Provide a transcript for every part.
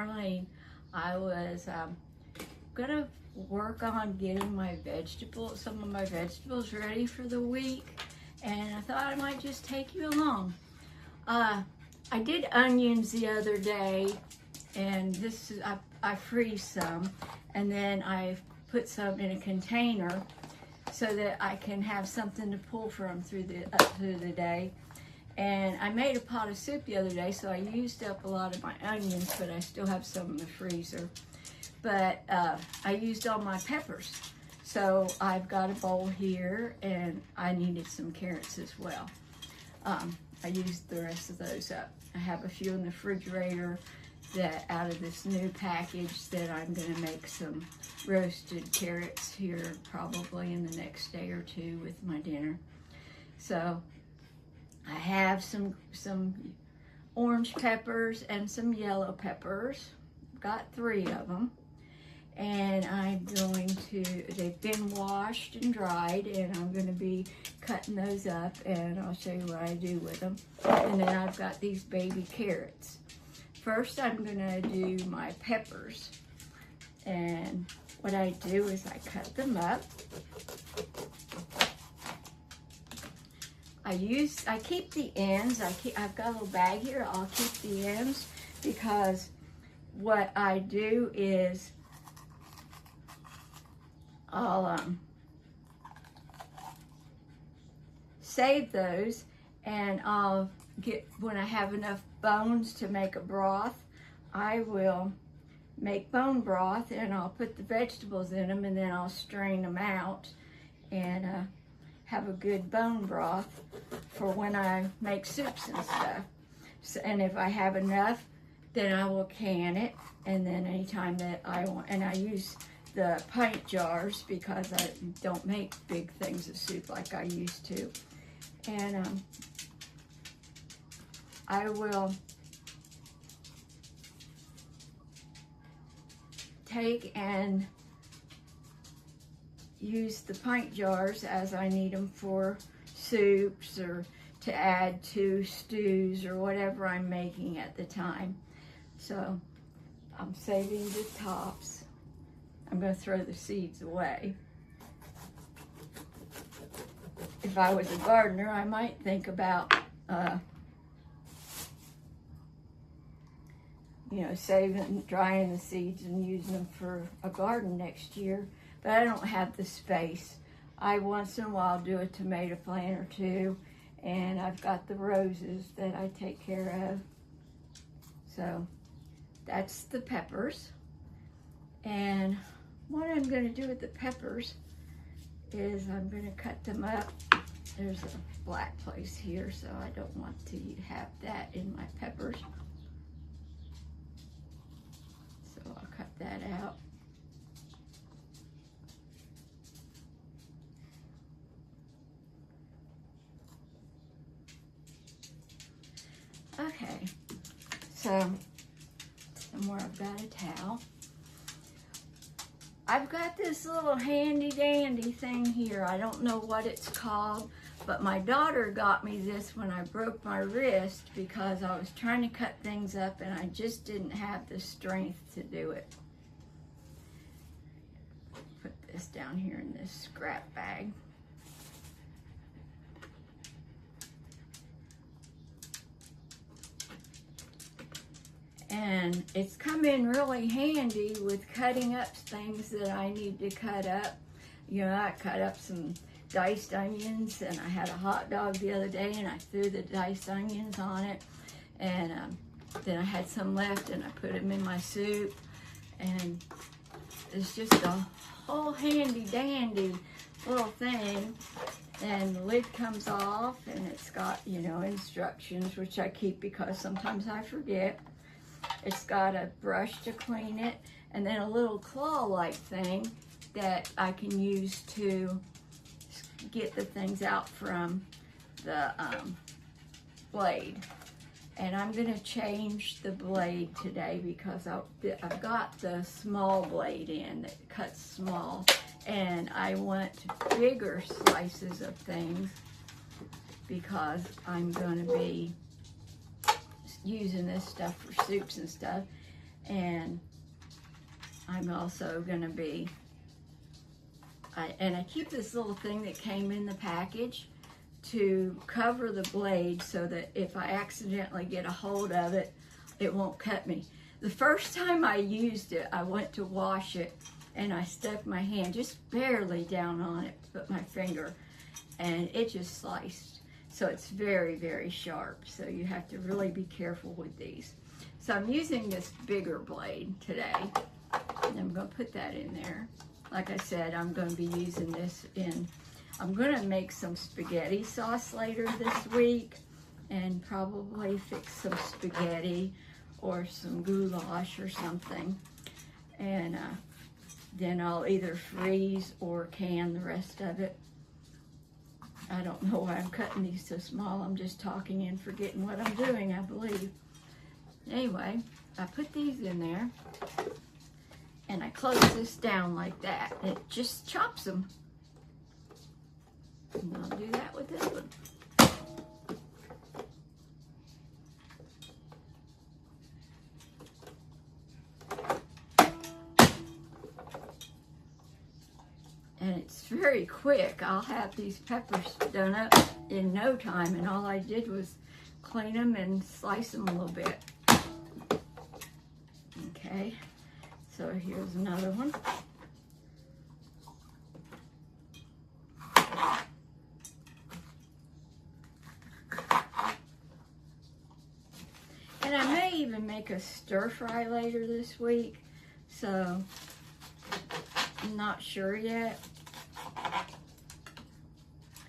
Marlene. I was gonna work on getting my some of my vegetables ready for the week, and I thought I might just take you along. I did onions the other day, and this is, I freeze some, and then I put some in a container so that I can have something to pull from through the day. And I made a pot of soup the other day, so I used up a lot of my onions, but I still have some in the freezer. But I used all my peppers. So I've got a bowl here, and I needed some carrots as well. I used the rest of those up. I have a few in the refrigerator that out of this new package that I'm gonna make some roasted carrots here probably in the next day or two with my dinner. So I have some orange peppers and some yellow peppers. Got 3 of them. And I'm going to, they've been washed and dried, and I'm going to be cutting those up, and I'll show you what I do with them. And then I've got these baby carrots. First, I'm going to do my peppers. And what I do is I cut them up. I keep the ends. I've got a little bag here. I'll keep the ends because what I do is I'll save those, and I'll get, when I have enough bones to make a broth, I will make bone broth, and I'll put the vegetables in them, and then I'll strain them out and have a good bone broth for when I make soups and stuff. So, and if I have enough, then I will can it, and then anytime that I want, and I use the pint jars because I don't make big things of soup like I used to. And I will take and use the pint jars as I need them for soups or to add to stews or whatever I'm making at the time. So I'm saving the tops. I'm going to throw the seeds away. If I was a gardener, I might think about, saving, drying the seeds and using them for a garden next year. But I don't have the space. I once in a while do a tomato plant or two, and I've got the roses that I take care of. So that's the peppers. And what I'm going to do with the peppers is I'm going to cut them up. There's a black place here, so I don't want to have that in my peppers. So I'll cut that out. Okay, so somewhere I've got a towel. I've got this little handy dandy thing here. I don't know what it's called, but my daughter got me this when I broke my wrist because I was trying to cut things up and I just didn't have the strength to do it. Put this down here in this scrap bag. And it's come in really handy with cutting up things that I need to cut up. You know, I cut up some diced onions, and I had a hot dog the other day, and I threw the diced onions on it. And then I had some left, and I put them in my soup. And it's just a whole handy dandy little thing. And the lid comes off, and it's got, instructions, which I keep because sometimes I forget. It's got a brush to clean it, and then a little claw-like thing that I can use to get the things out from the blade. And I'm going to change the blade today because I've got the small blade in that cuts small, and I want bigger slices of things because I'm going to be using this stuff for soups and stuff. And I'm also gonna be, I keep this little thing that came in the package to cover the blade so that if I accidentally get a hold of it, it won't cut me. The first time I used it, I went to wash it and I stuck my hand just barely down on it, put my finger, and it just sliced. So it's very, very sharp. So you have to really be careful with these. So I'm using this bigger blade today, and I'm gonna put that in there. Like I said, I'm gonna be using this I'm gonna make some spaghetti sauce later this week, and probably fix some spaghetti or some goulash or something. And then I'll either freeze or can the rest of it. I don't know why I'm cutting these so small. I'm just talking and forgetting what I'm doing, I believe. Anyway, I put these in there and I close this down like that. It just chops them. And I'll do that with this one. And it's very quick. I'll have these peppers done up in no time, and all I did was clean them and slice them a little bit. Okay, so here's another one. And I may even make a stir fry later this week, so I'm not sure yet.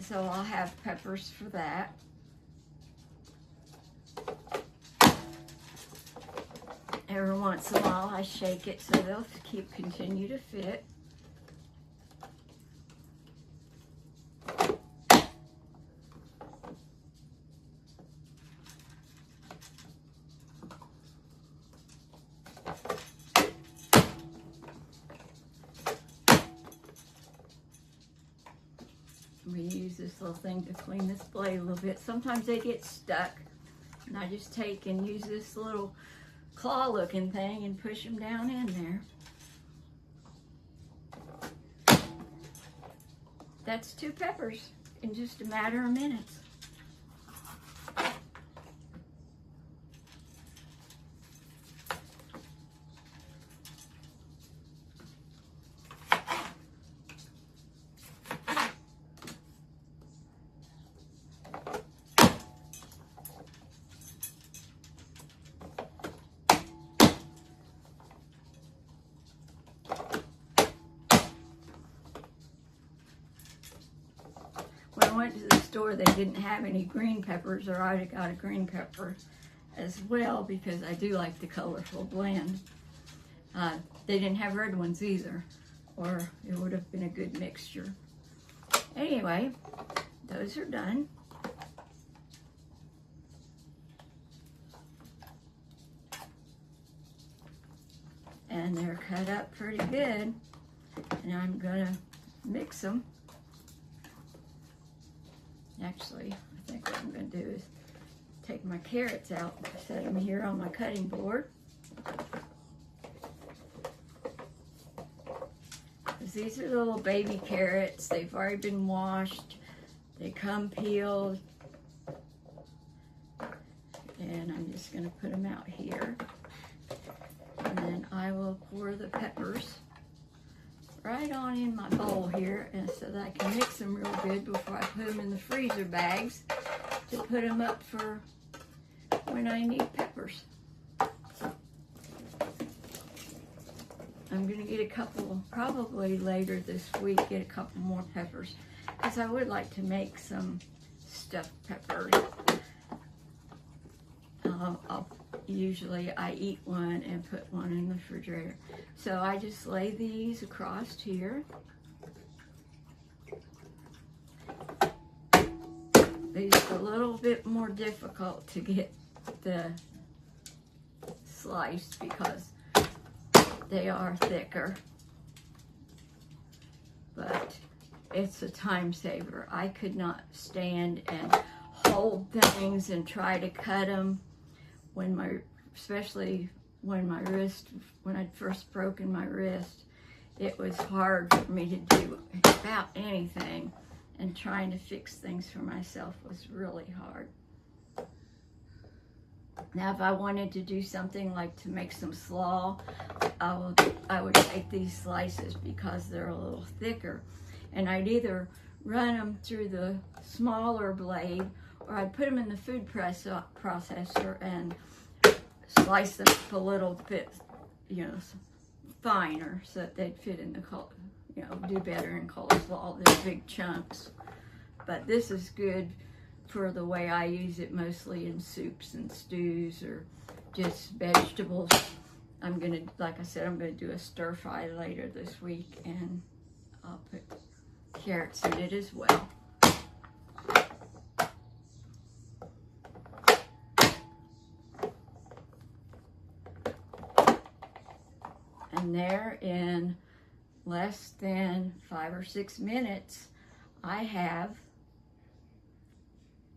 So I'll have peppers for that. Every once in a while I shake it so they'll continue to fit. We use this little thing to clean this blade a little bit. Sometimes they get stuck, and I just take and use this little claw looking thing and push them down in there. That's 2 peppers in just a matter of minutes. When I went to the store, they didn't have any green peppers, or I'd have got a green pepper as well, because I do like the colorful blend. They didn't have red ones either, or it would have been a good mixture. Anyway, those are done. And they're cut up pretty good, and I'm gonna mix them. Actually, I think what I'm going to do is take my carrots out, set them here on my cutting board. These are little baby carrots. They've already been washed. They come peeled. And I'm just going to put them out here. And then I will pour the peppers right on in my bowl here, and so that I can mix them real good before I put them in the freezer bags to put them up for when I need peppers. I'm gonna get a couple, probably later this week, get a couple more peppers, because I would like to make some stuffed peppers. Usually I eat one and put one in the refrigerator. So I just lay these across here. These are a little bit more difficult to get the sliced because they are thicker. But it's a time saver. I could not stand and hold things and try to cut them when especially when I'd first broken my wrist, it was hard for me to do about anything, and trying to fix things for myself was really hard. Now, if I wanted to do something like to make some slaw, I would take these slices because they're a little thicker, and I'd either run them through the smaller blade, or I'd put them in the food processor and slice them up a little bit, finer, so that they'd fit in the do better in coleslaw than big chunks. But this is good for the way I use it, mostly in soups and stews or just vegetables. Like I said, I'm gonna do a stir fry later this week, and I'll put carrots in it as well. And there, in less than 5 or 6 minutes, I have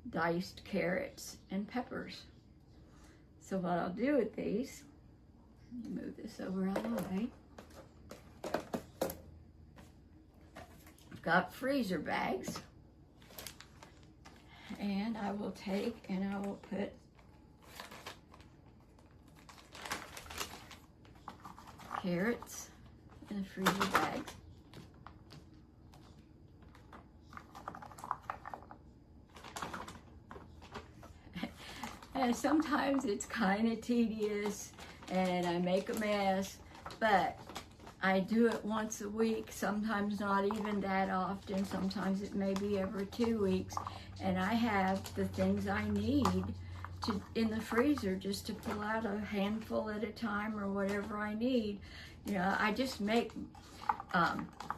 diced carrots and peppers. So what I'll do with these, let me move this over out of the way. I've got freezer bags, and I will take and I will put carrots in the freezer bags. And sometimes it's kind of tedious and I make a mess, but I do it once a week, sometimes not even that often, sometimes it may be every 2 weeks, and I have the things I need in the freezer just to pull out a handful at a time or whatever I need. I just make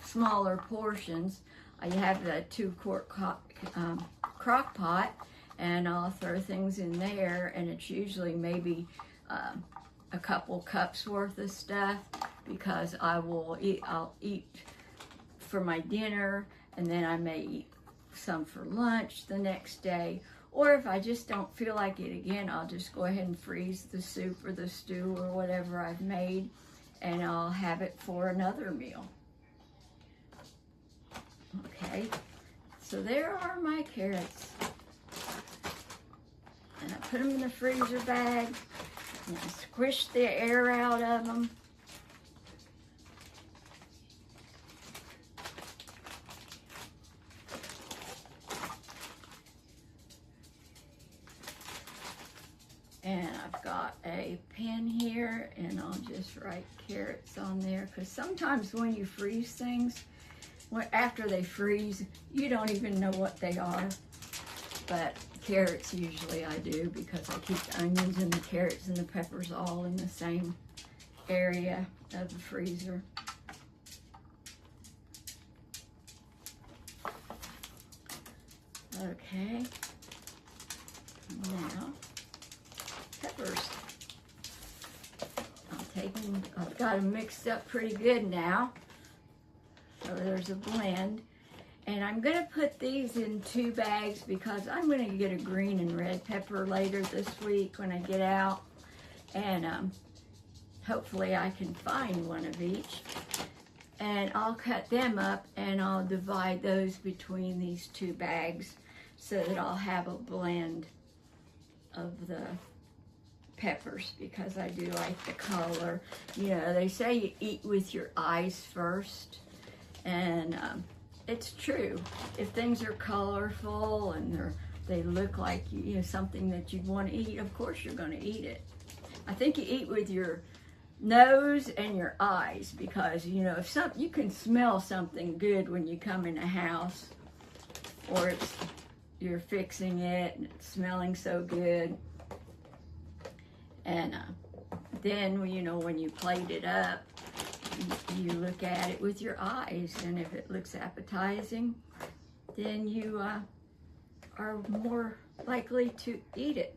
smaller portions. I have the 2-quart crock pot, and I'll throw things in there, and it's usually maybe a couple cups worth of stuff, because I'll eat for my dinner, and then I may eat some for lunch the next day. Or if I just don't feel like it again, I'll just go ahead and freeze the soup or the stew or whatever I've made, and I'll have it for another meal. Okay, so there are my carrots. And I put them in the freezer bag, and I squish the air out of them. And I've got a pen here, and I'll just write carrots on there, because sometimes when you freeze things, after they freeze, you don't even know what they are. But carrots usually I do, because I keep the onions and the carrots and the peppers all in the same area of the freezer. Okay, now peppers. I've got them mixed up pretty good now. So there's a blend. And I'm going to put these in 2 bags, because I'm going to get a green and red pepper later this week when I get out. And hopefully I can find one of each. And I'll cut them up, and I'll divide those between these 2 bags, so that I'll have a blend of the peppers, because I do like the color. They say you eat with your eyes first, and it's true. If things are colorful and they look like something that you'd want to eat, of course you're going to eat it. I think you eat with your nose and your eyes, because if you can smell something good when you come in a house, or you're fixing it and it's smelling so good. And then when you plate it up, you look at it with your eyes, and if it looks appetizing, then you are more likely to eat it.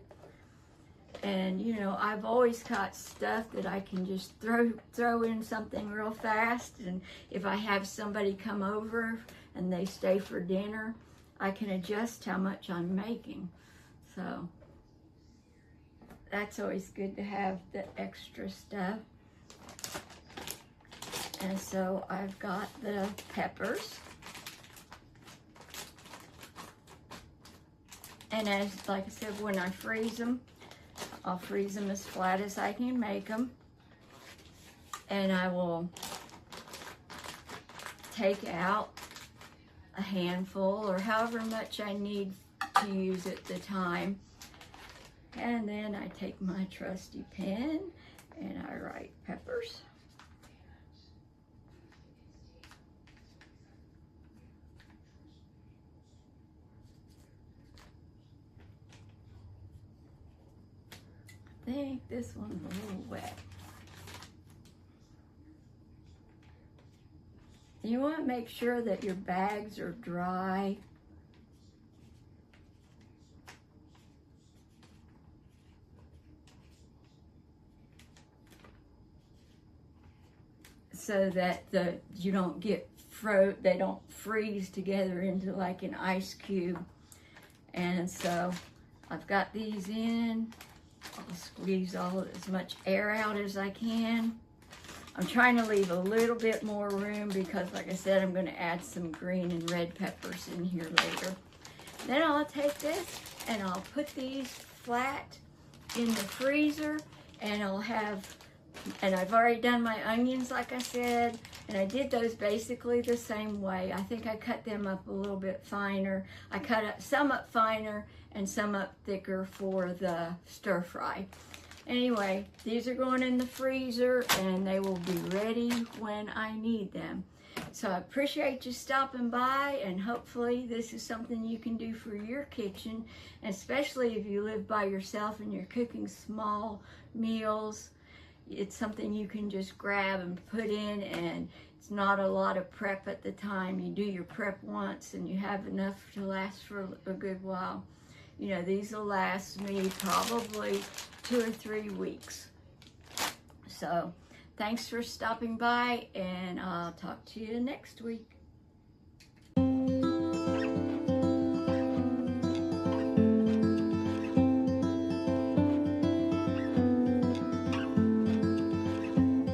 And I've always got stuff that I can just throw in something real fast, and if I have somebody come over and they stay for dinner, I can adjust how much I'm making. So that's always good to have the extra stuff. And so I've got the peppers. And like I said, when I freeze them, I'll freeze them as flat as I can make them. And I will take out a handful or however much I need to use at the time. And then I take my trusty pen and I write peppers. I think this one's a little wet. You want to make sure that your bags are dry. So that you don't get they don't freeze together into like an ice cube. And so I've got these in. I'll squeeze as much air out as I can. I'm trying to leave a little bit more room because, like I said, I'm going to add some green and red peppers in here later. Then I'll take this and I'll put these flat in the freezer, and I've already done my onions, like I said, and I did those basically the same way. I think I cut them up a little bit finer. I cut some up finer and some up thicker for the stir fry. Anyway, these are going in the freezer and they will be ready when I need them. So I appreciate you stopping by, and hopefully this is something you can do for your kitchen, especially if you live by yourself and you're cooking small meals. It's something you can just grab and put in, and it's not a lot of prep at the time. You do your prep once and you have enough to last for a good while. You know, these will last me probably 2 or 3 weeks. So thanks for stopping by, and I'll talk to you next week.